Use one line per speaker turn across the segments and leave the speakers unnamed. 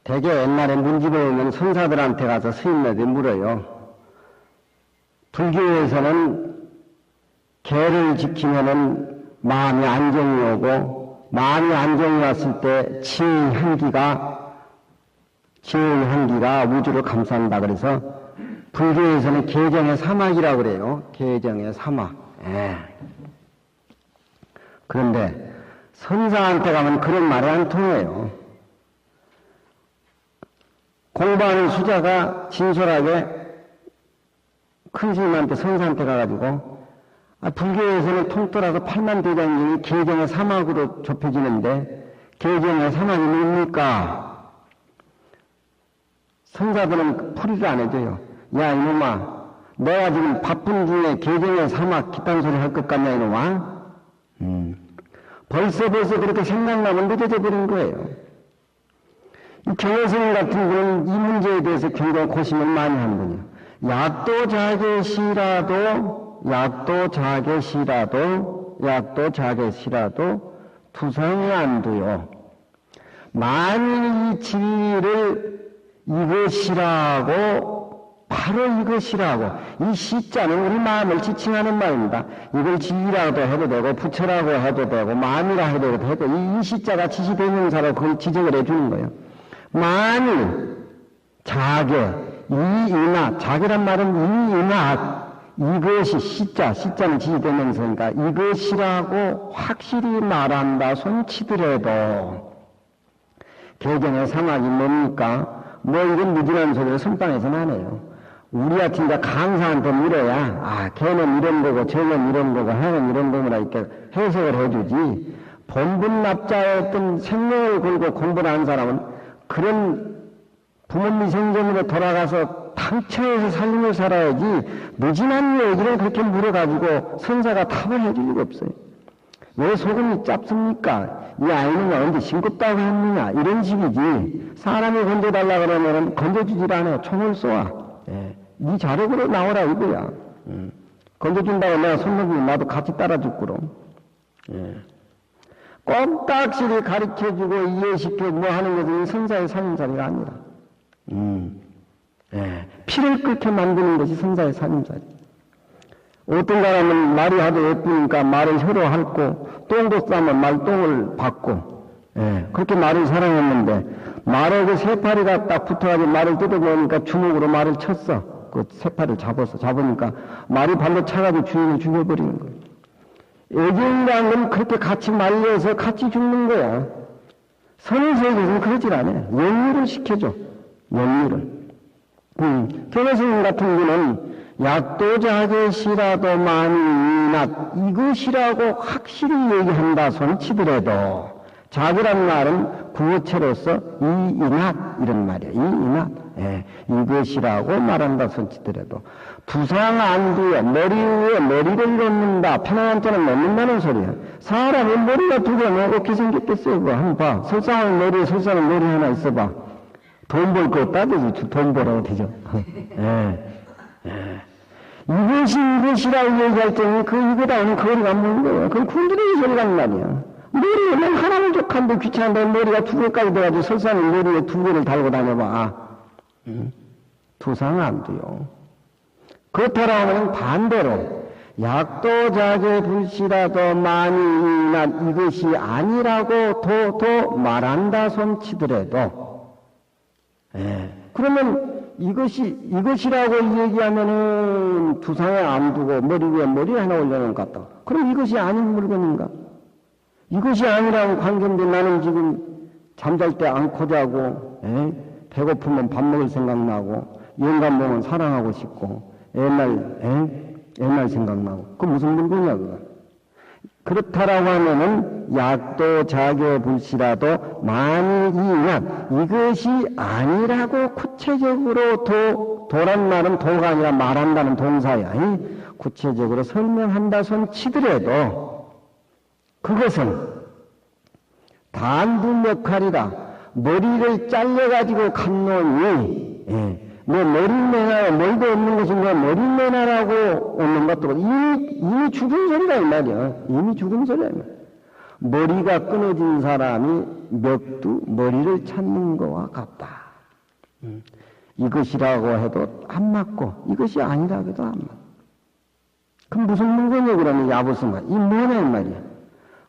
대개 옛날에 문집에 오면 선사들한테 가서 스님네들이 물어요. 불교에서는 계를 지키면은 마음이 안정이 오고, 마음이 안정이 왔을 때 지은 향기가 우주를 감싼다. 그래서 불교에서는 계정의 사막이라고 그래요. 계정의 사막. 예. 그런데 선사한테 가면 그런 말이 안 통해요. 공부하는 수자가 진솔하게 큰 스님한테 선사한테 가가지고 불교에서는 통틀어서 8만 대장경이 계정의 사막으로 좁혀지는데 계정의 사막이 뭡니까? 선사들은 풀이를 안 해줘요. 야 이놈아, 내가 지금 바쁜 중에 계정의 사막 기딴 소리 할 것 같냐 이놈아? 벌써 그렇게 생각나면 늦어져 버린 거예요. 이 경호스님 같은 분은 이 문제에 대해서 굉장히 고심을 많이 한 분이에요. 약도 자겟이라도 두성이 안 두요. 만일 이 진리를 이것이라고, 바로 이것이라고, 이 시자는 우리 마음을 지칭하는 말입니다. 이걸 지라도 해도 되고, 부처라고 해도 되고, 마음이라 해도 되고, 이 시자가 지시대명사로 그걸 지적을 해주는 거예요. 만일, 자괴, 자괴란 말은 이것이 시자는 지시대명사니까, 이것이라고 확실히 말한다 손치더라도, 계정의 사막이 뭡니까? 이건 무진한 소리를 선방에서는 안 해요. 우리 같은 이제 강사한테 물어야, 걔는 이런 거고, 쟤는 이런 거고, 걔는 이런 거구나, 이렇게 해석을 해주지. 본분납자였던 생명을 걸고 공부를 한 사람은 그런 부모님 생전으로 돌아가서 당처에서 삶을 살아야지, 무진한 얘기를 그렇게 물어가지고 선사가 답을 해줄 리가 없어요. 왜 소금이 짭습니까? 이 아이는 언제 싱겁다고 했느냐? 이런 식이지. 사람이 건져달라 그러면은 건져주질 않아요. 총을 쏘아. 예. 네 자력으로 나오라 이거야. 건져준다고 내가 손 놓으면 나도 같이 따라 죽고로. 예. 꼼딱실히 가르쳐주고 이해시켜 하는 것은 선사의 살림살이가 아니라. 예. 피를 끓게 만드는 것이 선사의 살림살이. 어떤 사람은 말이 하도 예쁘니까 말을 혀로 핥고, 똥도 싸면 말똥을 받고, 예, 그렇게 말을 사랑했는데, 말에 그 새파리가 딱 붙어가지고 말을 뜯어보니까 주먹으로 말을 쳤어. 그 새파리를 잡으니까 말이 발로 차가지고 주인을 죽여버리는 거예요. 애정이라는 건 그렇게 같이 말려서 같이 죽는 거야. 선생님은 그러질 않아요. 연유를 시켜줘. 연유를. 교회스님 같은 분은 약도자겟이라도 많이 이것이라고 확실히 얘기한다 손치더라도, 자기란 말은 구어체로서 이런 말이야. 예, 이것이라고 말한다 손치더라도 부상 안 두어 머리 위에 머리를 놓는다. 편안한테는 놓는다는 소리야. 사람이 머리가 두 개면 어떻게 생겼겠어요? 그거 한번 봐. 설상한 머리 하나 있어봐. 돈 벌 거 없다 되지. 돈 벌어도 되죠. 예. 이것이라고 얘기할 때는 이거다는 거리가 안 보는 거예요. 그건 군드레기 소리란 말이야. 머리는 하나는 족한데 귀찮은데 머리가 두 개까지 돼가지고 설사는 머리에 두 개를 달고 다녀봐. 두상 안 돼요. 그렇다고 하면 반대로 약도자게 불씨라도 많이 이것이 아니라고 더 말한다 손치더라도, 예. 그러면 이것이라고 얘기하면은 두상에 안 두고 머리 위에 머리 하나 올려놓은 것 같다. 그럼 이것이 아닌 물건인가? 이것이 아니라고 관계인데 나는 지금 잠잘 때 안고 자고, 배고프면 밥 먹을 생각나고, 영감 보면 사랑하고 싶고, 옛날 생각나고. 그 무슨 물건이야, 그거? 그렇다라고 하면은 약도 자교 불씨라도 만이나 이것이 아니라고 구체적으로 도란 말은 도가 아니라 말한다는 동사야. 구체적으로 설명한다 손 치더라도 그것은 단두역할이라 머리를 잘려가지고 갔노니 머리매나 머리도 없는 것은 머리매나라고 오는 것도 이미 죽은 소리다 이 말이야. 이미 죽은 소리야. 머리가 끊어진 사람이 멱두 머리를 찾는 것과 같다. 이것이라고 해도 안 맞고 이것이 아니라고 해도 안 맞고. 그럼 무슨 물건이야 그러면 야부성가 이 뭐냐 이 말이야.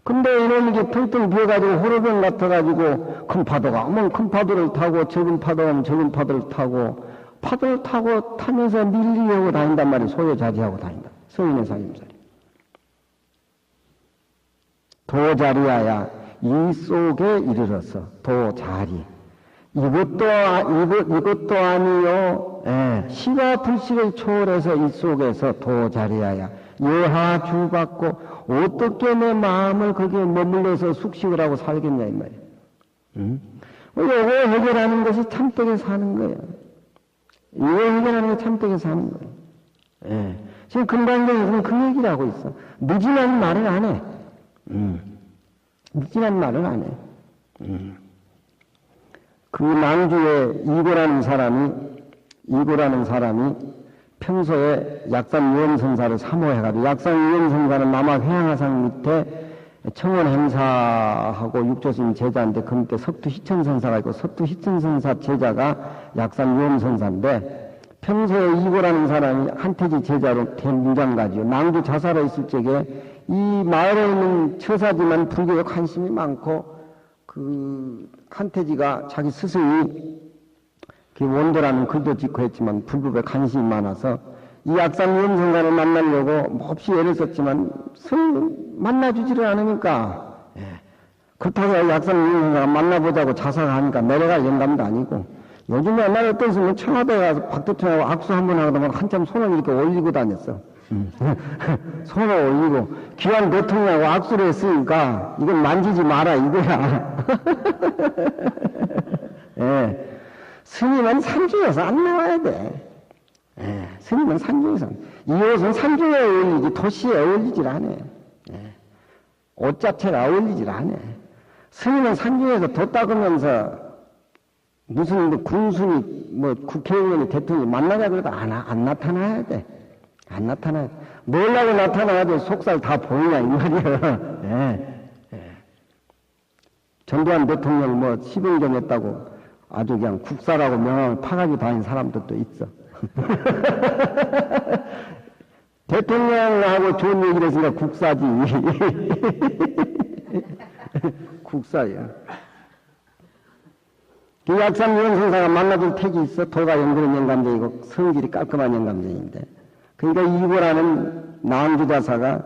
근데 이런 게 텅텅 비어가지고 호로병 같아가지고 큰 파도가 오면 큰 파도를 타고 적은 파도가 오면 적은 파도를 타고 파도를 타고 타면서 밀리려고 다닌단 말이야. 소요자지하고 다닌다. 성인의 살림살이. 도자리야야 이 속에 이르러서 도자리. 이것도 아니요. 예, 시와 불식을 초월해서 이 속에서 도자리야야 여하 주받고 어떻게 내 마음을 거기에 머물러서 숙식을 하고 살겠냐 이 말이야. 이거 해결하는 것이 참되게 사는 거예요. 이거 해결하는 게 참되게 사는 거예요. 예. 지금 금강경에서는 그 얘기를 하고 있어. 늦지만 말을 안 해. 늦지만 말을 안 해. 그 낭주에 이고라는 사람이 평소에 약산유엄선사를 사모해가지고 약산유엄선사는 남학 회양화상 밑에 청원 행사하고 육조스님 제자인데 그 밑에 석두희천선사가 있고 석두희천선사 제자가 약산유엄선사인데 평소에 이고라는 사람이 한태지 제자로 대문장가지요. 낭주 자살에 있을 적에 이 마을에 있는 처사지만 불교에 관심이 많고 그 한태지가 자기 스승이 원도라는 글도 짓고 했지만 불법에 관심이 많아서 이 약산유엄선사를 만나려고 몹시 애를 썼지만 만나주지를 않으니까 그렇다고 약산유엄선사가 만나보자고 자상하니까 내려갈 영감도 아니고 요즘에 옛날에 어떤 스님은 청와대에 가서 박 대통령하고 악수 한번 하다가 한참 손을 이렇게 올리고 다녔어. 손을 올리고 귀한 대통령하고 악수를 했으니까 이건 만지지 마라 이거야. 예. 스님은 산중에서 안 나와야 돼. 예. 스님은 산중에서 이 옷은 산중에 어울리지 도시에 어울리질 않아. 예. 옷 자체가 어울리질 않아. 스님은 산중에서 도 닦으면서 무슨 뭐 군순이 뭐 국회의원이 대통령이 만나자 그래도 안 나타나야 돼. 안 나타나야 돼. 뭘라고 나타나야 돼. 속살 다 보이냐 이 말이야. 예. 예. 전두환 대통령 뭐 시병전 했다고 아주 그냥 국사라고 명함을 파가지고 다닌 사람들도 있어. 대통령하고 좋은 얘기를 했으니까 국사지. 국사야. 그 약산유엄선사가 만나줄 택이 있어. 도가 연그런 영감쟁이고 성질이 깔끔한 영감쟁이인데. 그러니까 이고라는 낭주자사가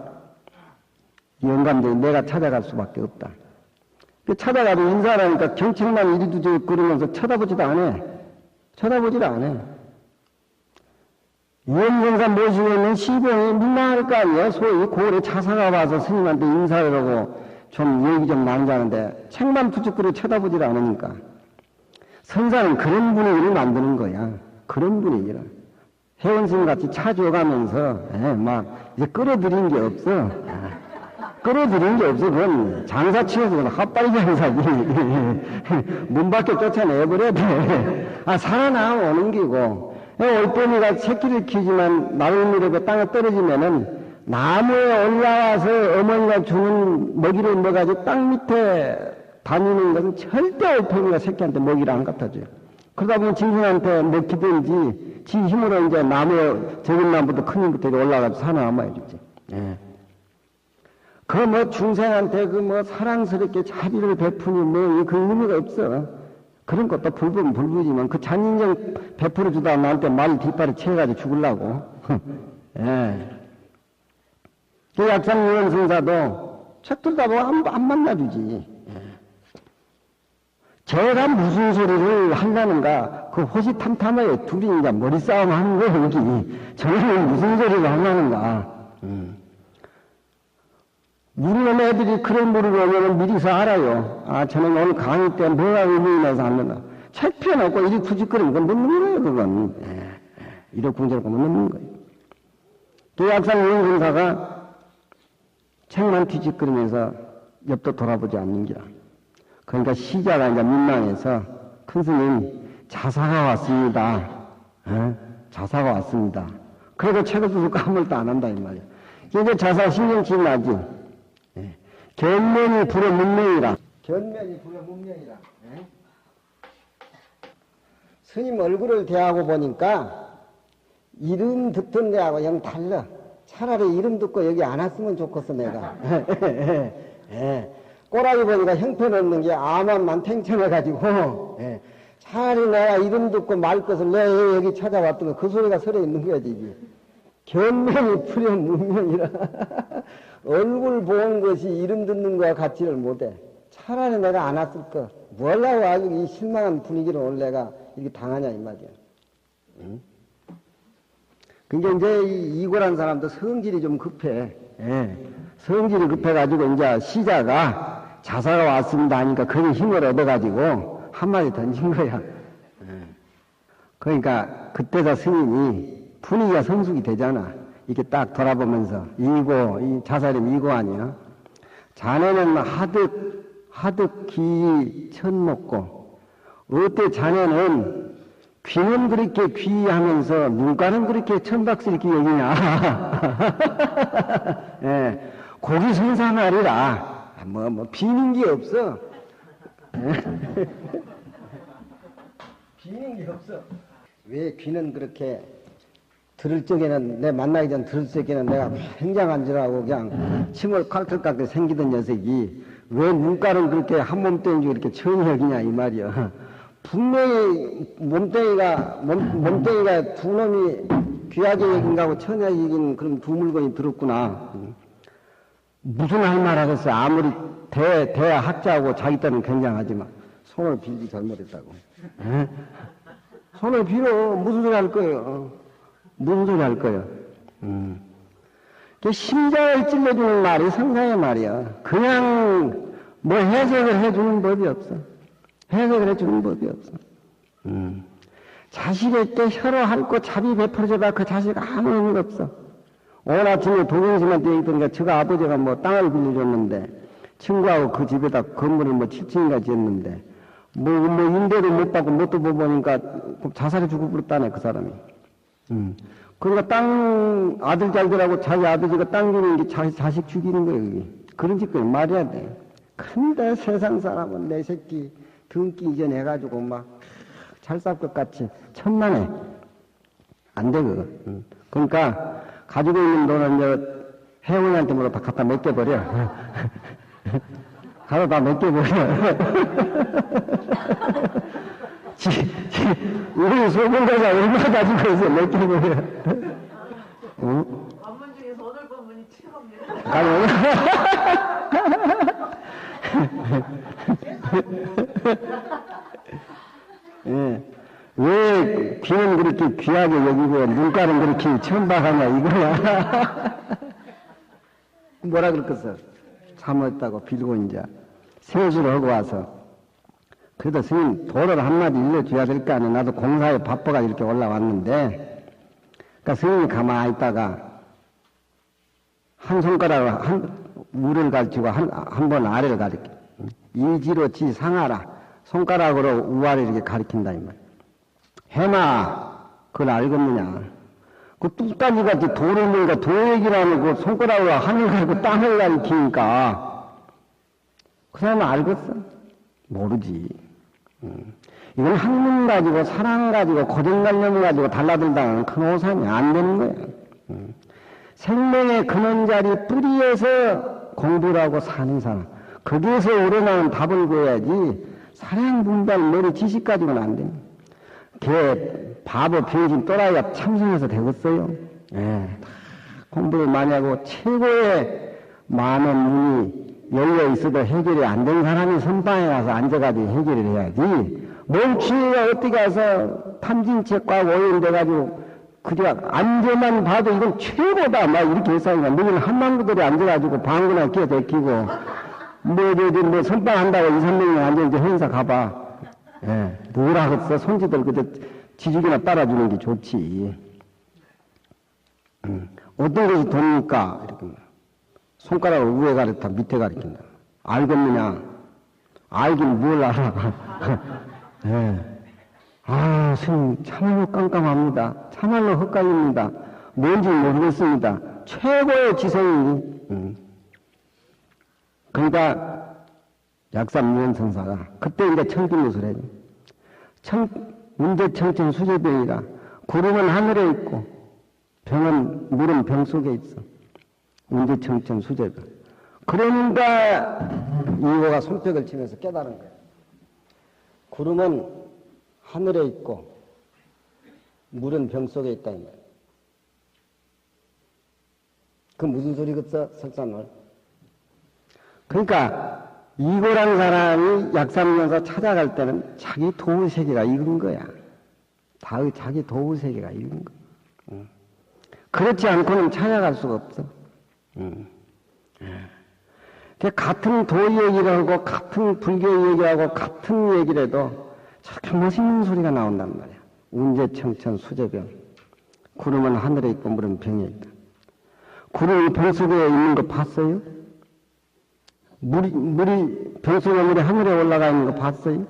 영감쟁이 내가 찾아갈 수밖에 없다. 그 찾아가도 인사를 하니까 경책만 이리두저 그러면서 쳐다보지도 않아. 쳐다보지도 않아. 유엄선사 모시고 있는 시병이 민망할 거 아니야. 소위 고을에 자사가 와서 스님한테 인사를 하고 좀 얘기 좀 나누자는데 책만 투적거리고 쳐다보지도 않으니까. 선사는 그런 분위기를 만드는 거야. 그런 분위기를. 회원스님 같이 차줘가면서 막 이제 끌어들인 게 없어. 끌어들인 게 없어. 그건 장사치에서 그건 핫바리 장사지. 문 밖에 쫓아내버려야 돼. 살아나오는 기고. 올빼미가 새끼를 키우지만 나를 밀고 땅에 떨어지면은 나무에 올라와서 어머니가 주는 먹이를 먹어가지고 땅 밑에 다니는 것은 절대 올빼미가 새끼한테 먹이를 안 갖다 줘요. 그러다 보면 짐승한테 먹히든지 지 힘으로 이제 나무에 적은 나무부터 큰 힘부터 올라가서 살아남아야겠지. 예. 그 뭐 중생한테 그 뭐 사랑스럽게 자비를 베푸니 뭐 그 의미가 없어. 그런 것도 불법은 불법이지만 그 잔인정 베풀어 주다가 나한테 말 뒷발에 채가지고 죽으려고. 예. 그 약산유엄선사도 책들 다 보고 안 만나주지. 예. 제가 무슨 소리를 하려는가, 그 호시탐탐하게 둘이 이제 머리싸움 하는 거예요, 여기. 저는 무슨 소리를 하려는가. 우리는 애들이 그런 물어보면 미리서 알아요. 저는 오늘 강의 때 뭐가 의미 있나서 하는가. 책 펴놓고 이리 굳이거리면 그건 넣는 거예요, 그건. 이렇게 궁전하고 넣는 거예요. 그 약산유엄선사가 책만 뒤집거리면서 옆도 돌아보지 않는 기라. 그러니까 시자가 이제 민망해서 큰 스님 자사가 왔습니다. 자사가 왔습니다. 그래도 책을 쓰고 아무 말도 안 한다 이 말이야. 이제 자사 신경치 나지. 견면이 불의 문명이라. 견면이 불의 문명이라.
스님 얼굴을 대하고 보니까 이름 듣던 데하고 영 달라. 차라리 이름 듣고 여기 안 왔으면 좋겠어, 내가. 예. 꼬라지 보니까 형편없는 게 아만만 탱청해가지고, 예. 차라리 내가 이름 듣고 말 것을 내 여기 찾아왔던 거, 그 소리가 설에 있는 거지, 이게. 견명이 풀여 문명이라. 얼굴 보는 것이 이름 듣는 거와 같지를 못해. 차라리 내가 안 왔을 거. 뭘라고 아주 이 실망한 분위기를 오늘 내가 이렇게 당하냐, 이 말이야. 응? 그러니까 이제 이고란 사람도 성질이 좀 급해. 예. 성질이 급해가지고 이제 시자가 자사가 왔습니다 하니까 거기 힘을 얻어가지고 한마디 던진 거야. 예. 그러니까 그때다 스님이 분위기가 성숙이 되잖아. 이렇게 딱 돌아보면서 이고, 이 자사님 이고 아니야? 자네는 하득 기 천먹고 어때 자네는 귀는 그렇게 귀하면서 눈가는 그렇게 천박스럽게 여기냐. 예, 고기 선사하리라. 비는 게 없어. 비는 게 없어. 왜 귀는 그렇게 들을 적에는, 내 만나기 전 들을 적에는 내가 굉장한 줄 알고 그냥 침을 칼칼칼 생기던 녀석이 왜 눈가는 그렇게 한 몸뚱이 이렇게 천히 여기냐, 이 말이야. 분명히 몸뚱이가 두 놈이 귀하게 여긴가 하고 천하게 여긴 그런 두 물건이 들었구나. 무슨 할 말 하겠어. 아무리 대학자하고 자기 때는 굉장하지만 손을 빌기 잘못했다고. 에? 손을 빌어. 무슨 소리 할 거예요? 무슨 소리 할 거예요? 심장을 찔러주는 말이 성상의 말이야. 그냥 뭐 해석을 해주는 법이 없어. 해석을 해주는 법이 없어. 자식에게 혀로 핥고 자비 베풀어줘봐. 그 자식 아무 의미가 없어. 오늘 아침에 도경심한테 얘기했더니까 저가 아버지가 뭐 땅을 빌려줬는데 친구하고 그 집에다 건물을 뭐 7층인가 지었는데 뭐 임대도 못 받고 뭣도 못 보니까 자살해 죽어 버렸다네, 그 사람이. 그러니까 아들 잘 되라고 자기 아버지가 땅 주는 게 자식 죽이는 거예요, 그게. 그런 짓거리 말해야 돼. 근데 세상 사람은 내 새끼 등기 이전해가지고 막 찰쌀 것 같이 천만에. 안 돼, 그거. 그러니까 가지고 있는 돈은 이제 회원한테 물어 다 갖다 맡겨버려. 가서 다 맡겨버려. 우리 소문가가 얼마 가지고 있어, 맡겨버려. 응?
관문 중에서 얻을 건문이 최고입니다.
예. 왜 귀는 그렇게 귀하게 여기고 눈가는 그렇게 천박하냐 이거야. 뭐라 그랬겠어? 참았다고 빌고 이제 세수를 하고 와서 그래도 스님 도를 한마디 일러줘야 될 거 아니야. 나도 공사에 바빠가 이렇게 올라왔는데 그러니까 스님이 가만히 있다가 한 손가락으로 위를 가르치고 한 번 아래를 가르쳐. 이지로 지 상하라. 손가락으로 우아를 이렇게 가리킨다 이 말. 해마 그걸 알겠느냐? 그 뚝딱이 같이 돌을 물니까 도액이라는 그 손가락으로 하늘 가리고 땅을 가리키니까 그 사람은 알겠어? 모르지. 이건 학문 가지고 사랑 가지고 고정관념 가지고 달라들다가는 큰 오산이 안 되는 거야. 생명의 근원자리 뿌리에서 공부를 하고 사는 사람, 거기에서 우러나는 답을 구해야지 사랑 분별 머리 지식 가지고는 안 돼. 걔 바보 병신 또라이가 참선해서 되겠어요? 예, 공부를 많이 하고 최고의 마음의 문이 열려 있어도 해결이 안 된 사람이 선방에 가서 앉아가지고 해결을 해야지. 멍충이가 어디 가서 탐진책과 오염돼가지고 그저 앉아만 봐도 이건 최고다 막 이렇게 해서니까 너희는 한망구들이 앉아가지고 방구나 끼어대키고 뭐 선방 한다고 2~3명이 앉아있는데 행사 가봐. 예, 뭐라 그랬어? 손지들 그저 지죽이나 따라주는 게 좋지. 어떤 것이 돕니까? 이렇게 손가락을 위에 가르쳐 밑에 가르친다. 알겠느냐? 알긴 뭘 알아. 예. 아, 스님, 참말로 깜깜합니다. 참말로 헛갈립니다. 뭔지 모르겠습니다. 최고의 지성이. 그러니까, 약삼유연성사가, 그때 이제 청기무술 해요.
운제청천 수제병이라. 구름은 하늘에 있고 병은 물은 병 속에 있어. 운제청천 수제병. 그러니까 이호가 손뼉을 치면서 깨달은 거예요. 구름은 하늘에 있고 물은 병 속에 있다 이 말이에요. 그 무슨 소리겠어? 설산을. 그러니까 이고라는 사람이 약삼연서 찾아갈 때는 자기 도우세계가 익은 거야. 다 자기 도우세계가 익은 거야. 그렇지 않고는 찾아갈 수가 없어. 같은 도 얘기를 하고 같은 불교 얘기하고 같은 얘기를 해도 저렇게 멋있는 소리가 나온단 말이야. 운제청천 수제병. 구름은 하늘에 있고 물은 병에 있다. 구름이 병 속에 있는 거 봤어요? 물이 병 속에 물이 하늘에 올라가 있는 거 봤어요?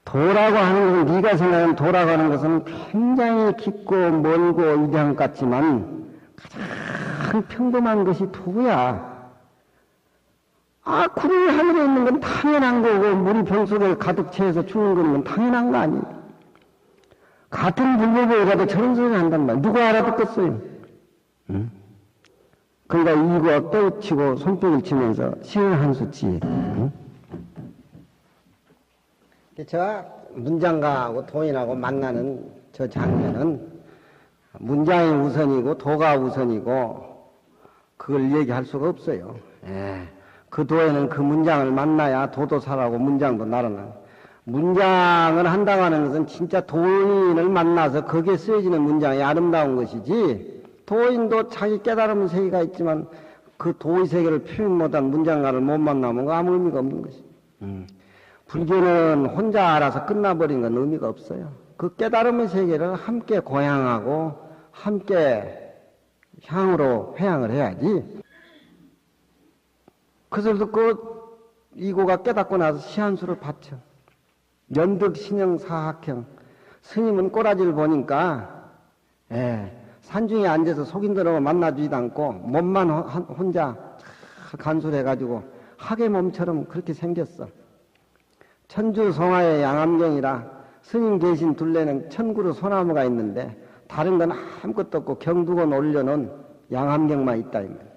도라고 하는 것은 네가 생각하는 도라고 하는 것은 굉장히 깊고 멀고 위대한 것 같지만 가장 평범한 것이 도야. 구름이 하늘에 있는 건 당연한 거고 물이 병 속에 가득 채워서 죽는 건 당연한 거 아니에요. 같은 불법에 가도 저런 소리를 한단 말이야. 누가 알아듣겠어요? 응? 그러니까 이거 깨우치고 손뼉을 치면서 시원 한 수치. 응? 저 문장가하고 도인하고 만나는 저 장면은 문장이 우선이고 도가 우선이고 그걸 얘기할 수가 없어요. 그 도에는 그 문장을 만나야 도도 살아고 문장도 날아나. 문장을 한다고 하는 것은 진짜 도인을 만나서 거기에 쓰여지는 문장이 아름다운 것이지, 도인도 자기 깨달음 세계가 있지만 그 도의 세계를 표현 못한 문장가를 못 만나면 아무 의미가 없는 것이. 불교는 혼자 알아서 끝나버린 건 의미가 없어요. 그 깨달음의 세계를 함께 고향하고 함께 향으로 회향을 해야지. 그래서 이고가 깨닫고 나서 시한수를 바쳐. 연득 신형 사학형. 스님은 꼬라지를 보니까 산중에 앉아서 속인들하고 만나주지도 않고 몸만 혼자 간술해가지고 하계 몸처럼 그렇게 생겼어. 천주 성화의 양암경이라 스님 계신 둘레는 천구로 소나무가 있는데 다른 건 아무것도 없고 경두곤 올려놓은 양암경만 있다 이 말이야.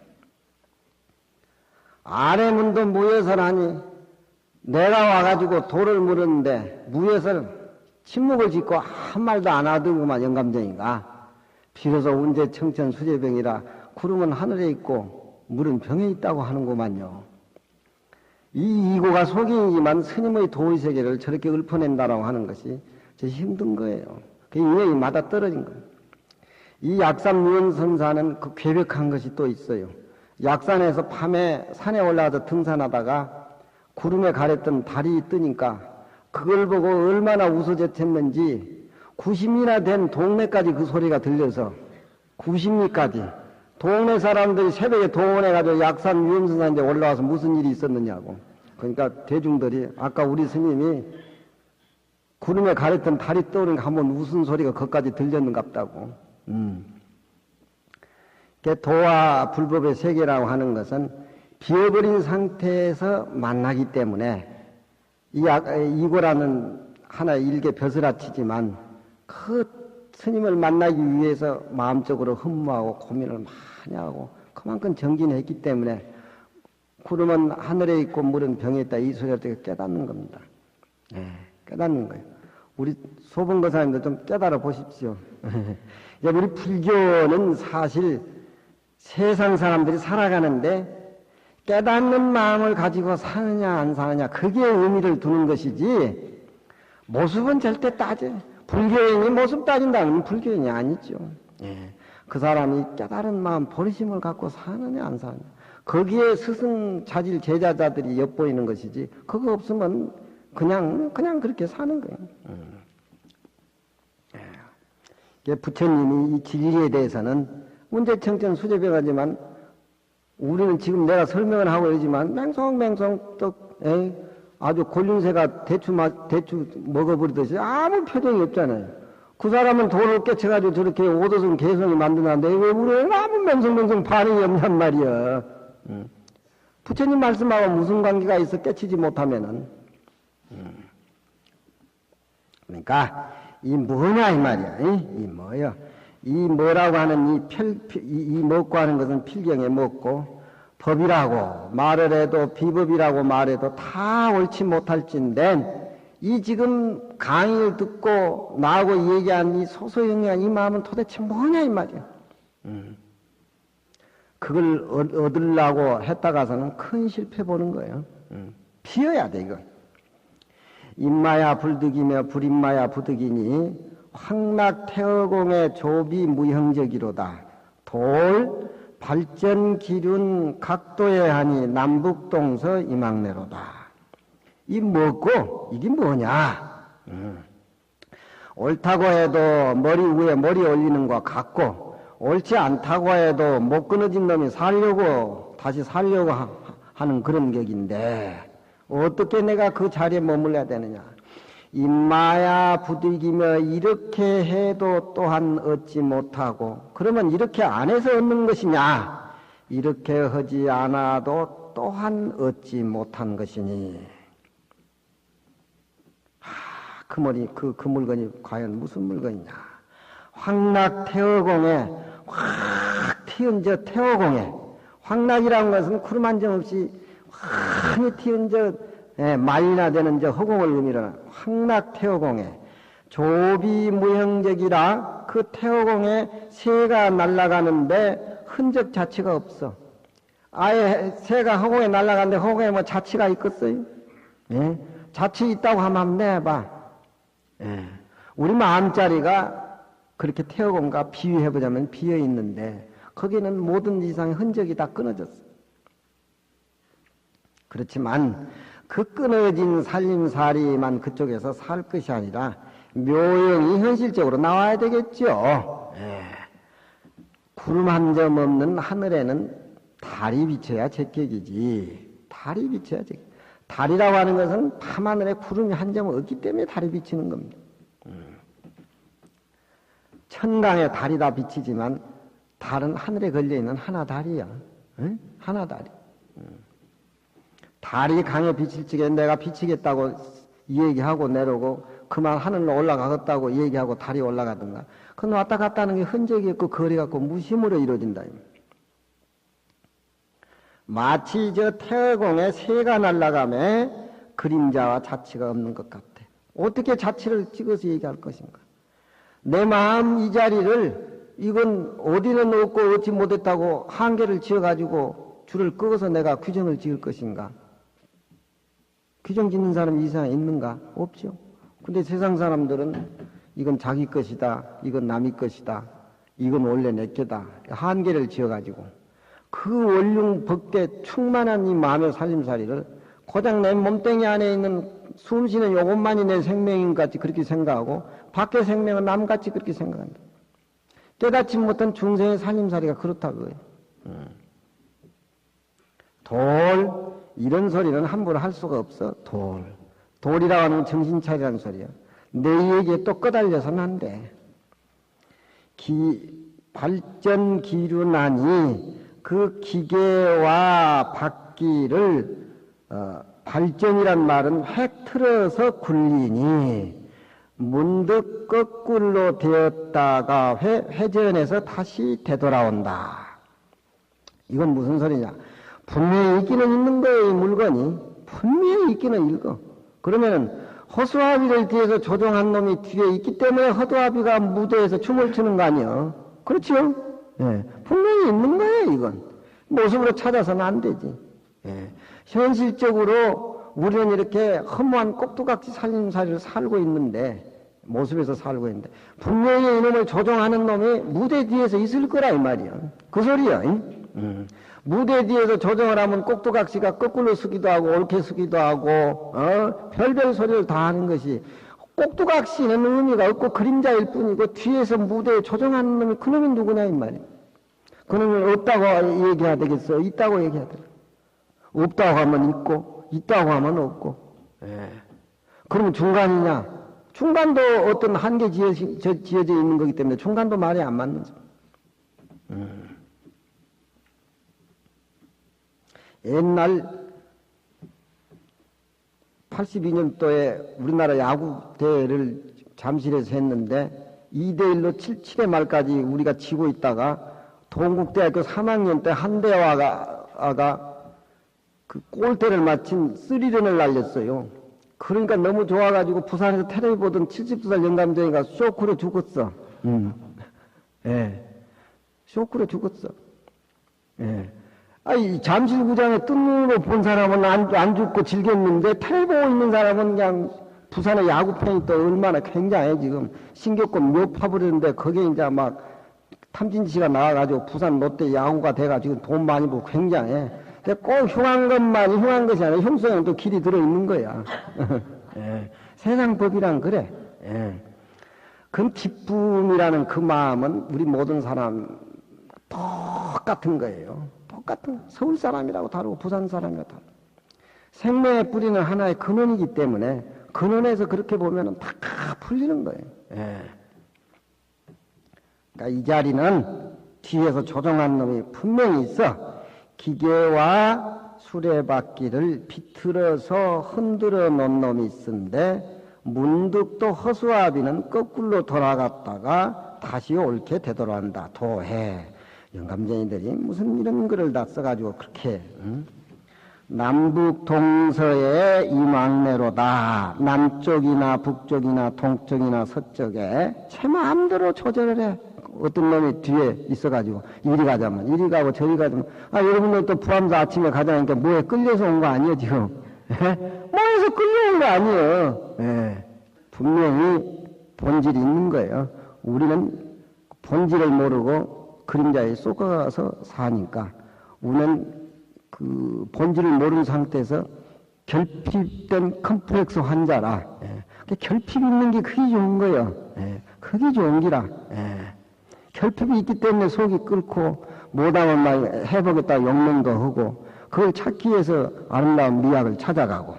아래 문도 무예설하니 내가 와가지고 돌을 물었는데 무예설 침묵을 짓고 한 말도 안 하더구만 영감정이가. 비로소 운제청천 수제병이라 구름은 하늘에 있고 물은 병에 있다고 하는구만요. 이 이고가 속인이지만 스님의 도의 세계를 저렇게 읊어낸다라고 하는 것이 저 힘든 거예요. 그 인연이 맞아 떨어진 거예요. 이 약삼유원선사는 그 괴벽한 것이 또 있어요. 약산에서 밤에 산에 올라가서 등산하다가 구름에 가렸던 달이 뜨니까 그걸 보고 얼마나 웃어졌는지 90미나 된 동네까지 그 소리가 들려서 90미까지 동네 사람들이 새벽에 동원해가지고 약산 유원선사인데 올라와서 무슨 일이 있었느냐고. 그러니까 대중들이 아까 우리 스님이 구름에 가렸던 달이 떠오르니까 한번 웃은 소리가 거기까지 들렸는갑다고. 도와 불법의 세계라고 하는 것은 비어버린 상태에서 만나기 때문에 이고라는 하나의 일개 벼슬아치지만 그 스님을 만나기 위해서 마음적으로 흠모하고 고민을 많이 하고 그만큼 정진했기 때문에 구름은 하늘에 있고 물은 병에 있다 이 소리를 되게 깨닫는 겁니다. 깨닫는 거예요. 우리 소봉거사님도 좀 깨달아 보십시오. 우리 불교는 사실 세상 사람들이 살아가는데 깨닫는 마음을 가지고 사느냐 안 사느냐 그게 의미를 두는 것이지 모습은 절대 따져. 불교인이 모습 따진다면 불교인이 아니죠. 그 사람이 깨달은 마음 버리심을 갖고 사느냐 안 사느냐 거기에 스승 자질 제자자들이 엿보이는 것이지 그거 없으면 그냥 그렇게 사는 거예요. 부처님이 이 진리에 대해서는 운제청천 수제병하지만 우리는 지금 내가 설명을 하고 있지만 맹성맹성 또 아주 골륜새가 대추 먹어버리듯이 아무 표정이 없잖아요. 그 사람은 돌을 깨쳐가지고 저렇게 오도승 개성이 만드는데 왜 우리는 아무 맹성맹성 반응이 없냔 말이야. 부처님 말씀하고 무슨 관계가 있어 깨치지 못하면은. 그러니까 이 뭐냐 이 말이야. 이 뭐요? 이 뭐라고 하는 이 뭐고 하는 것은 필경에 뭐고 법이라고 말을 해도 비법이라고 말해도 다 옳지 못할진데 이 지금 강의를 듣고 나하고 얘기한 이 소소영리한 이 마음은 도대체 뭐냐 이 말이야. 그걸 얻으려고 했다가서는 큰 실패 보는 거예요. 피해야 돼 이거. 인마야 불득이며 불인마야 부득이니 황락태어공의 조비 무형적이로다. 돌 발전 기륜 각도에 하니 남북동서 이망내로다. 이 뭐고 이게 뭐냐? 옳다고 해도 머리 위에 머리 올리는 것 같고 옳지 않다고 해도 못 끊어진 놈이 다시 살려고 하는 그런 격인데 어떻게 내가 그 자리에 머물러야 되느냐? 인마야 부득이며 이렇게 해도 또한 얻지 못하고 그러면 이렇게 안 해서 얻는 것이냐? 이렇게 하지 않아도 또한 얻지 못한 것이니 그 물건이 과연 무슨 물건이냐? 황락태어공에 확 튀은 저 태어공에 황락이라는 것은 구름 한 점 없이 환히 튀은 저 말이나 되는 저 허공을 의미하는 황락태어공에 조비 무형적이라 그 태어공에 새가 날아가는데 흔적 자체가 없어. 아예 새가 허공에 날아가는데 허공에 뭐 자취가 있겠어요? 예? 자취 있다고 하면 내봐. 예. 우리 마음자리가 그렇게 태어공과 비유해보자면 비어있는데 거기는 모든 이상의 흔적이 다 끊어졌어. 그렇지만 그 끊어진 살림살이만 그쪽에서 살 것이 아니라 묘형이 현실적으로 나와야 되겠죠. 예. 구름 한 점 없는 하늘에는 달이 비쳐야 제격이지. 달이 비쳐야 제격. 달이라고 하는 것은 밤하늘에 구름이 한 점 없기 때문에 달이 비치는 겁니다. 천강에 달이 다 비치지만 달은 하늘에 걸려있는 하나달이야. 응? 하나달이. 달이 강에 비칠 적에 내가 비치겠다고 얘기하고 내려오고 그만 하늘로 올라가겠다고 얘기하고 달이 올라가든가. 그건 왔다 갔다 하는 게 흔적이 없고 거리 갖고 무심으로 이루어진다. 마치 저 태어공에 새가 날아가며 그림자와 자취가 없는 것 같아. 어떻게 자취를 찍어서 얘기할 것인가? 내 마음 이 자리를 이건 어디는 없고 얻지 못했다고 한계를 지어가지고 줄을 끄어서 내가 규정을 지을 것인가? 규정 짓는 사람이 이 세상에 있는가? 없죠. 근데 세상 사람들은 이건 자기 것이다. 이건 남의 것이다. 이건 원래 내 거다. 한계를 지어가지고 그 원륜 법계 충만한 이 마음의 살림살이를 고작 내 몸뚱이 안에 있는 숨쉬는 요것만이 내 생명인 것 같이 그렇게 생각하고 밖의 생명은 남같이 그렇게 생각한다. 깨닫지 못한 중생의 살림살이가 그렇다고요. 돌 이런 소리는 함부로 할 수가 없어. 돌이라고 하는 정신차리라는 소리야. 내 얘기에 또 꺼달려서는 안 돼. 발전 기륜하니 그 기계와 바퀴를 발전이란 말은 획 틀어서 굴리니 문득 거꾸로 되었다가 회전해서 다시 되돌아온다. 이건 무슨 소리냐? 분명히 있기는 있는 거예요, 이 물건이. 분명히 있기는 있고. 그러면은 허수아비를 뒤에서 조종한 놈이 뒤에 있기 때문에 허수아비가 무대에서 춤을 추는 거 아니에요? 그렇죠? 예. 분명히 있는 거예요, 이건. 모습으로 찾아서는 안 되지. 예. 현실적으로 우리는 이렇게 허무한 꼭두각시 살림살이를 살고 있는데, 모습에서 살고 있는데, 분명히 이놈을 조종하는 놈이 무대 뒤에서 있을 거라, 이 말이야. 그 소리야. 무대 뒤에서 조정을 하면 꼭두각시가 거꾸로 서기도 하고, 옳게 서기도 하고, 별별 소리를 다 하는 것이, 꼭두각시는 의미가 없고 그림자일 뿐이고, 뒤에서 무대에 조정하는 놈이 그놈이 누구냐, 이 말이야. 그놈을 없다고 얘기해야 되겠어? 있다고 얘기해야 돼. 없다고 하면 있고, 있다고 하면 없고. 예. 그러면 중간이냐? 중간도 어떤 한계 지어져 있는 거기 때문에 중간도 말이 안 맞는 거죠. 옛날 82년도에 우리나라 야구 대회를 잠실에서 했는데 2대1로 7회 말까지 우리가 지고 있다가 동국대학교 3학년 때 한대화가 그 골대를 맞힌 3런을 날렸어요. 그러니까 너무 좋아가지고 부산에서 텔레비 보던 70살 영감쟁이가 쇼크로 죽었어. 예. 쇼크로 죽었어. 예. 아이, 잠실구장에 뜬 눈으로 본 사람은 안 죽고 즐겼는데, 텔레비 보고 있는 사람은 그냥 부산의 야구팬이 또 얼마나 굉장해, 지금. 신격권 묘파버리는데, 거기에 이제 막 탐진 씨가 나와가지고 부산 롯데 야구가 돼가지고 돈 많이 벌고 굉장해. 근데 꼭 흉한 것이 아니라 형성에는 또 길이 들어있는 거야. 예. 세상 법이란 그래. 예. 그 기쁨이라는 그 마음은 우리 모든 사람 똑같은 거예요. 똑같은 서울 사람이라고 다르고 부산 사람이라고 다르고 생명의 뿌리는 하나의 근원이기 때문에 근원에서 그렇게 보면은 다 풀리는 거예요. 예. 그러니까 이 자리는 뒤에서 조종한 놈이 분명히 있어. 기계와 수레바퀴를 비틀어서 흔들어 놓은 놈이 있는데 문득 또 허수아비는 거꾸로 돌아갔다가 다시 옳게 되돌아간다. 도해. 영감쟁이들이 무슨 이런 글을 다 써가지고 그렇게 남북 동서의 이망내로다. 남쪽이나 북쪽이나 동쪽이나 서쪽에 제 마음대로 조절을 해. 어떤 놈이 뒤에 있어가지고 이리 가자면 이리 가고 저리 가자면 여러분들 또 부암사 아침에 가자니까 뭐에 끌려서 온 거 아니에요 지금? 뭐에서 끌려온 거 아니에요. 예. 분명히 본질이 있는 거예요. 우리는 본질을 모르고 그림자에 쏙아서 사니까 우리는 그 본질을 모르는 상태에서 결핍된 컴플렉스 환자라. 예. 결핍이 있는 게 그게 좋은 거예요. 예. 그게 좋은 기라. 예. 결핍이 있기 때문에 속이 끓고 못하면 막 해보겠다 욕명도 하고 그걸 찾기 위해서 아름다운 미학을 찾아가고.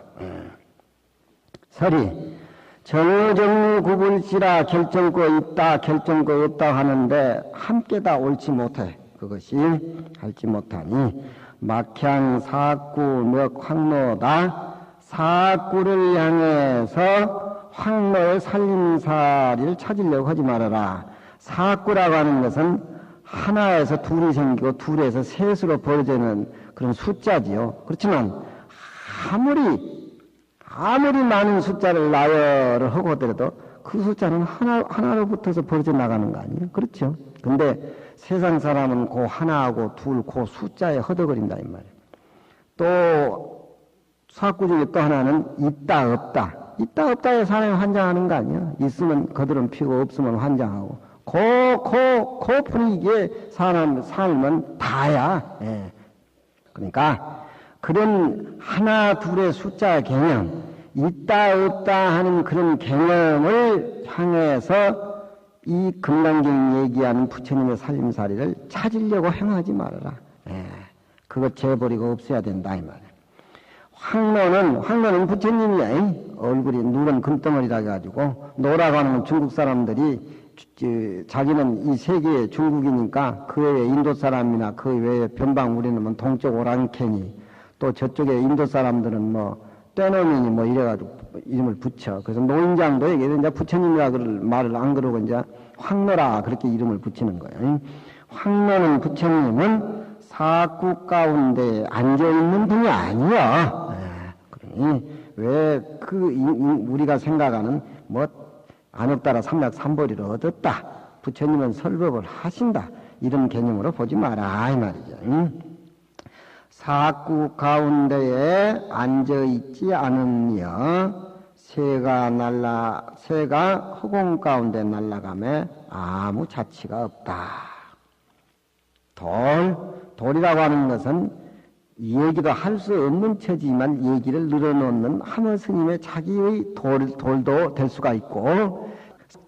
서리 정의정무 구불시라 결정코 있다 결정코 없다 하는데 함께 다 옳지 못해. 그것이 할지 못하니 막향 사구 몇 황로다. 사구를 향해서 황로의 살림살이를 찾으려고 하지 말아라. 사구라고 하는 것은 하나에서 둘이 생기고 둘에서 셋으로 벌어지는 그런 숫자지요. 그렇지만 아무리 많은 숫자를 나열을 하고 하더라도 그 숫자는 하나로 붙어서 벌어져 나가는 거 아니에요? 그렇죠? 근데 세상 사람은 그 하나하고 둘, 그 숫자에 허덕거린다 이 말이에요. 또 사구 중에 또 하나는 있다 없다. 있다 없다에 사람이 환장하는 거 아니에요? 있으면 거드름 피고 없으면 환장하고 그 분위기에 사람 삶은 다야. 예. 그러니까 그런 하나 둘의 숫자 개념, 있다 없다 하는 그런 개념을 향해서 이 금강경 얘기하는 부처님의 살림살이를 찾으려고 행하지 말아라. 예. 그거 재버리고 없애야 된다 이 말이야. 황로는 부처님이야. 얼굴이 누런 금덩어리라 해가지고 노라고 하는 중국 사람들이 자기는 이 세계의 중국이니까 그 외에 인도 사람이나 그 외에 변방 우리는 뭐 동쪽 오랑캐니 또 저쪽에 인도 사람들은 뭐 떼놈이니 뭐 이래가지고 이름을 붙여. 그래서 노인장도 이제 부처님이라 말을 안 그러고 이제 황로라 그렇게 이름을 붙이는 거예요. 황로는 부처님은 사구 가운데 앉아있는 분이 아니야. 그러니 왜 우리가 생각하는 뭐 안없다라 삼약 삼보리를 얻었다. 부처님은 설법을 하신다. 이런 개념으로 보지 마라 이 말이죠. 사구 가운데에 앉아있지 않으며 새가 허공 가운데 날아가며 아무 자취가 없다. 돌이라고 하는 것은 얘기도 할 수 없는 처지지만 얘기를 늘어놓는 하머 스님의 자기의 돌도 될 수가 있고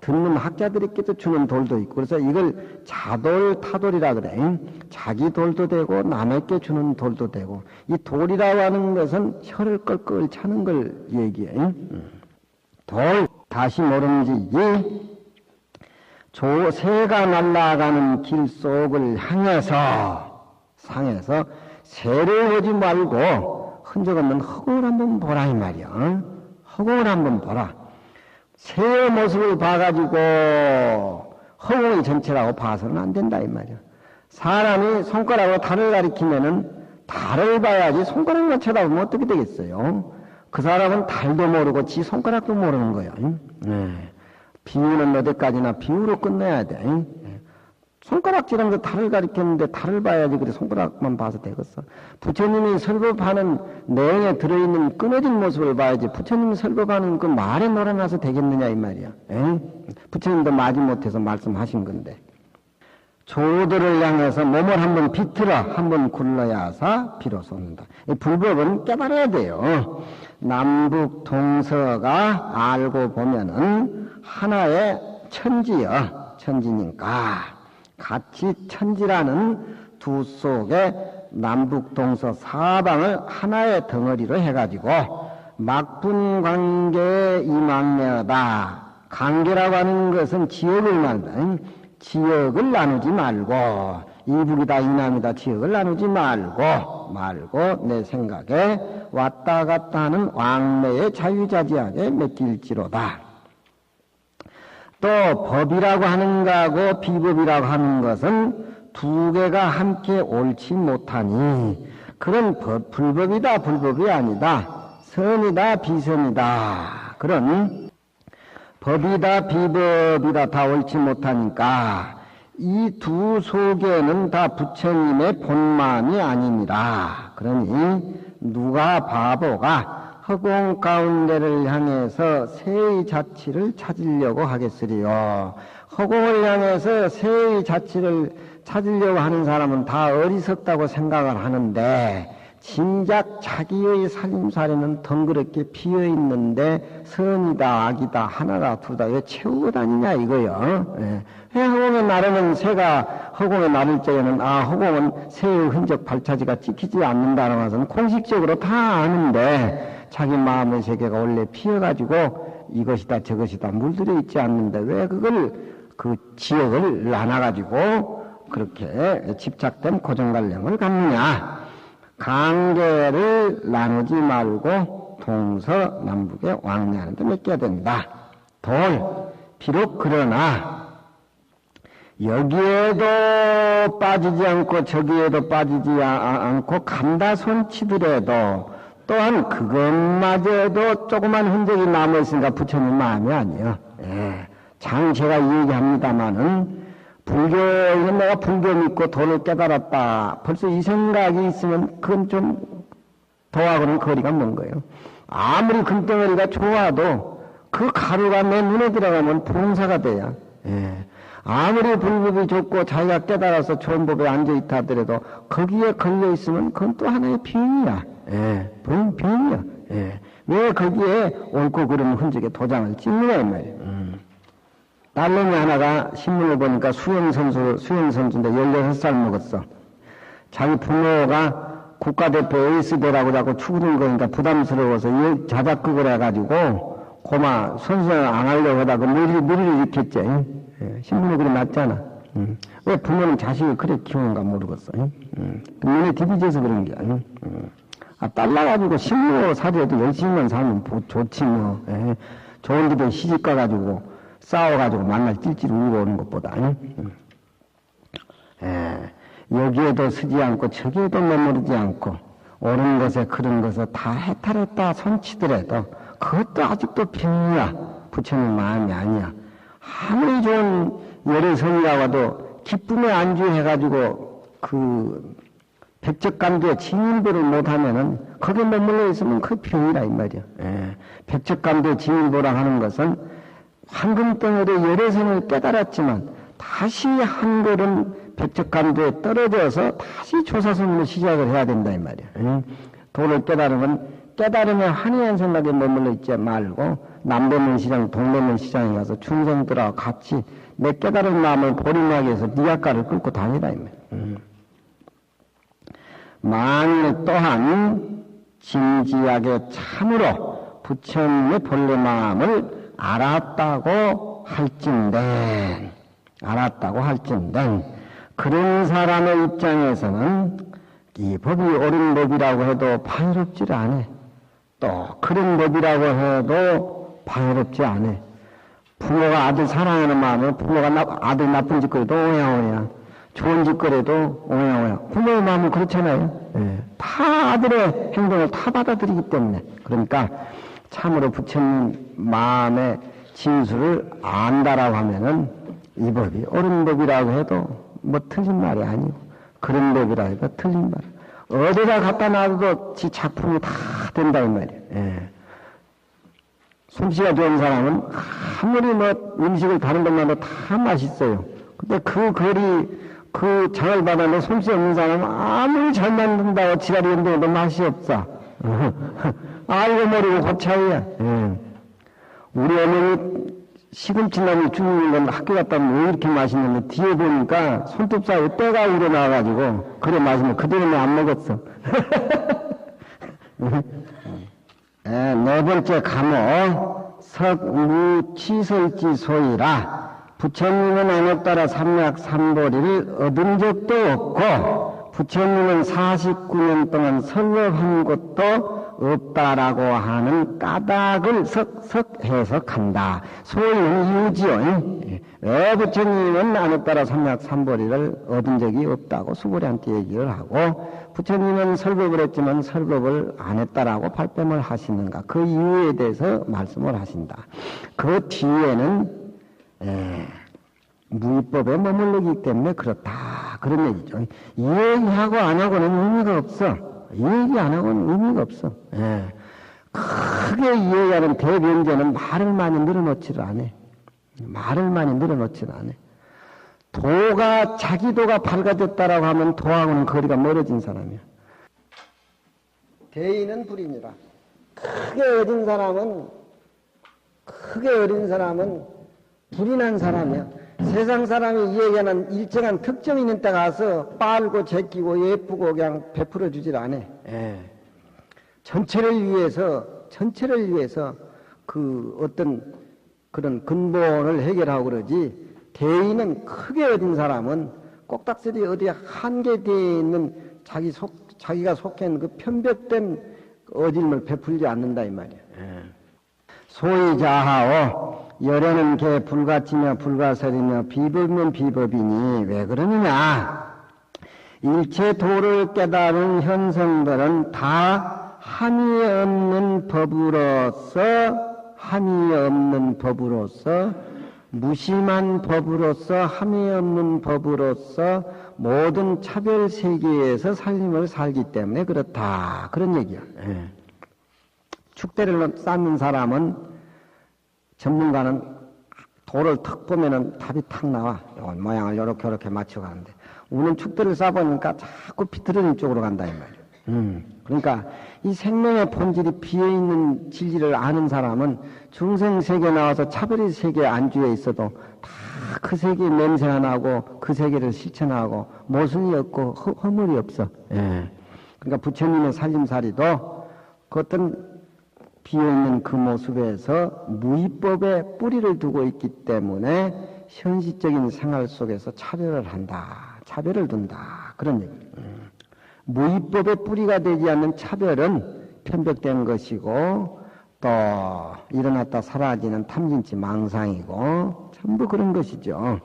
듣는 학자들에게도 주는 돌도 있고 그래서 이걸 자돌 타돌이라 그래. 자기 돌도 되고 남에게 주는 돌도 되고 이 돌이라고 하는 것은 혀를 껄껄 차는 걸 얘기해. 돌 다시 모름지기 새가 날아가는 길 속을 상해서 새를 보지 말고 흔적 없는 허공을 한번 보라 이 말이야. 허공을 한번 보라. 새의 모습을 봐가지고 허공이 전체라고 봐서는 안 된다 이 말이야. 사람이 손가락으로 달을 가리키면은 달을 봐야지 손가락만 쳐다보면 어떻게 되겠어요? 그 사람은 달도 모르고 지 손가락도 모르는 거야. 비유는 어디까지나 비유로 끝내야 돼. 손가락질하면서 달을 가리켰는데 달을 봐야지 그래 손가락만 봐서 되겠어. 부처님이 설법하는 내용에 들어있는 끊어진 모습을 봐야지 부처님이 설법하는 그 말에 놀아나서 되겠느냐 이 말이야. 부처님도 마지 못해서 말씀하신 건데 조도를 향해서 몸을 한번 비틀어 한번 굴러야 하사 비로소 온다. 이 불법은 깨달아야 돼요. 남북 동서가 알고 보면은 하나의 천지여 천지니까 같이 천지라는 두 속에 남북 동서 사방을 하나의 덩어리로 해가지고 막분관계의 이망매하다. 관계라고 하는 것은 지역을 말한다. 지역을 나누지 말고 이북이다 이남이다 지역을 나누지 말고 내 생각에 왔다 갔다 하는 왕래의 자유자재하게 맡길지로다. 또 법이라고 하는 거하고 비법이라고 하는 것은 두 개가 함께 옳지 못하니 그런 불법이다 불법이 아니다. 선이다 비선이다. 그런 법이다 비법이다 다 옳지 못하니까 이 두 속에는 다 부처님의 본마음이 아니니라. 그러니 누가 바보가 허공 가운데를 향해서 새의 자취를 찾으려고 하겠으리요. 허공을 향해서 새의 자취를 찾으려고 하는 사람은 다 어리석다고 생각을 하는데 진작 자기의 살림살이는 덩그렇게 비어있는데 선이다 악이다 하나다 두다 왜 채우고 다니냐 이거요. 왜 허공에 나르는 새가 허공에 나를 적에는 허공은 새의 흔적 발차지가 찍히지 않는다는 것은 공식적으로 다 아는데 자기 마음의 세계가 원래 피어가지고 이것이다 저것이다 물들여 있지 않는데 왜 그걸 그 지역을 나눠가지고 그렇게 집착된 고정관념을 갖느냐. 관계를 나누지 말고 동서남북에 왕래하는 데 맡겨야 된다. 비록 그러나 여기에도 빠지지 않고 저기에도 빠지지 않고 간다손 치더라도 또한 그것마저도 조그만 흔적이 남아있으니까 부처님 마음이 아니에요. 장제가 얘기합니다마는 불교에 내가 불교 믿고 도를 깨달았다. 벌써 이 생각이 있으면 그건 좀 도하고는 거리가 먼 거예요. 아무리 금덩어리가 좋아도 그 가루가 내 눈에 들어가면 봉사가 돼야. 아무리 불법이 좋고 자기가 깨달아서 좋은 법에 앉아있다 하더라도 거기에 걸려있으면 그건 또 하나의 병이야. 병이야. 왜 거기에 옳고 그름 흔적에 도장을 찍느냐 이 말이에요. 딸놈이 하나가 신문을 보니까 수영선수인데 16살 먹었어. 자기 부모가 국가대표 에이스대라고 자꾸 추구를 거니까 부담스러워서 자작극을 해가지고 고마 선수를 안 하려고 하다가 무리를 일으켰지. 신문에 그래 났잖아. 왜 부모는 자식을 그래 키우는가 모르겠어. 눈에 디비져서 그런 게야. 딸 나가지고 신문으로 살이라도 열심히만 살면 좋지 뭐. 좋은 집에 시집 가가지고 싸워가지고 만날 찔찔 울고 오는 것보다 여기에도 서지 않고 저기에도 머무르지 않고 옳은 것에 그런 것에 다 해탈했다 손치더라도 그것도 아직도 병이야. 부처님 마음이 아니야. 아무리 좋은 열애성이라고 해도 기쁨에 안주해가지고 그 백적감도에 진일보를 못하면은 거기에 머물러 있으면 그 병이라 이 말이야. 백적감도에 진일보라 하는 것은 황금덩어리 열애성을 깨달았지만 다시 한 걸음 백적감도에 떨어져서 다시 조사성으로 시작을 해야 된다 이 말이야. 도를 깨달으면 깨달으면 한의한 생각에 머물러 있지 말고 남대문 시장 동대문 시장에 가서 중생들하고 같이 내 깨달은 마음을 보림하기 위해서 니아까를 끌고 다니라 이 말이야. 만일 또한 진지하게 참으로 부처님의 본래 마음을 알았다고 할진된 그런 사람의 입장에서는 이 법이 옳은 법이라고 해도 방해롭지 않아. 또 그런 법이라고 해도 방해롭지 않아.
부모가 아들 사랑하는 마음은 부모가 아들 나쁜 짓거리도 오야오야, 좋은 짓거리도 오야오야. 부모의 마음은 그렇잖아요. 예. 다 아들의 행동을 다 받아들이기 때문에. 그러니까 참으로 부처님 마음의 진수를 안다라고 하면은 이 법이 옳은 법이라고 해도 뭐 틀린 말이 아니고, 그런 법이라 해도 틀린 말. 어디다 갖다 놔도 지 작품이 다 된다 이 말이에요. 예. 솜씨가 좋은 사람은 아무리 뭐 음식을 다른 것만 해도 다 맛있어요. 근데 그 장을 받았는데 솜씨 없는 사람은 아무리 잘 만든다고 지랄이 연동해도 맛이 없어. 알고 모르고 고차이야. 우리 어머니 시금치 나무 죽는 건 학교 갔다 오면 왜 이렇게 맛있는데 뒤에 보니까 손톱 사이에 때가 우러나와가지고 그래 맛있는 그대로는 안 먹었어. 네 번째 감옥 석무치설지 소이라. 부처님은 안에 따라 삼략삼보리를 얻은 적도 없고 부처님은 49년 동안 설법한 것도 없다라고 하는 까닭을 석석 해석한다. 소위는 이유지요. 왜 부처님은 안에 따라 삼략삼보리를 얻은 적이 없다고 수보리한테 얘기를 하고 부처님은 설법을 했지만 설법을 안 했다라고 발뺌을 하시는가. 그 이유에 대해서 말씀을 하신다. 그 뒤에는 무위법에 머물르기 때문에 그렇다. 그런 얘기죠. 이 얘기하고 안 하고는 의미가 없어. 이 얘기 안 하고는 의미가 없어. 크게 이 얘기하는 대변제는 말을 많이 늘어놓지를 않아. 말을 많이 늘어놓지를 않아. 자기도가 밝아졌다라고 하면 도하고는 거리가 멀어진 사람이야. 대인은 불이니라. 크게 어린 사람은 불이 난 사람이야. 세상 사람이 이 얘기하는 일정한 특정 있는 데 가서 빨고 제끼고 예쁘고 그냥 베풀어 주질 않아. 전체를 위해서 그 어떤 그런 근본을 해결하고 그러지. 대인은 크게 얻은 사람은 꼭딱스리 어디에 한계되어 있는 자기가 속해 있는 그 편벽된 어질을 베풀지 않는다 이 말이야. 소위 자하오 열애는 개 불가치며 불가설이며 비법이면 비법이니 왜 그러느냐. 일체 도를 깨달은 현성들은 다 함이 없는 법으로서 무심한 법으로서 함이 없는 법으로서 모든 차별 세계에서 살림을 살기 때문에 그렇다. 그런 얘기야. 축대를 쌓는 사람은 전문가는 돌을 턱 보면은 답이 탁 나와. 모양을 요렇게 맞춰가는데 우리는 축대를 쌓아보니까 자꾸 비틀어진 쪽으로 간다 이 말이야. 그러니까 이 생명의 본질이 비어있는 진리를 아는 사람은 중생 세계에 나와서 차별의 세계에 안주해 있어도 다 그 세계에 냄새가 나고 그 세계를 실천하고 모순이 없고 허물이 없어. 그러니까 부처님의 살림살이도 그 어떤 비어있는 그 모습에서 무위법에 뿌리를 두고 있기 때문에 현실적인 생활 속에서 차별을 둔다. 그런 얘기. 무위법의 뿌리가 되지 않는 차별은 편벽된 것이고 또 일어났다 사라지는 탐진치 망상이고 전부 그런 것이죠.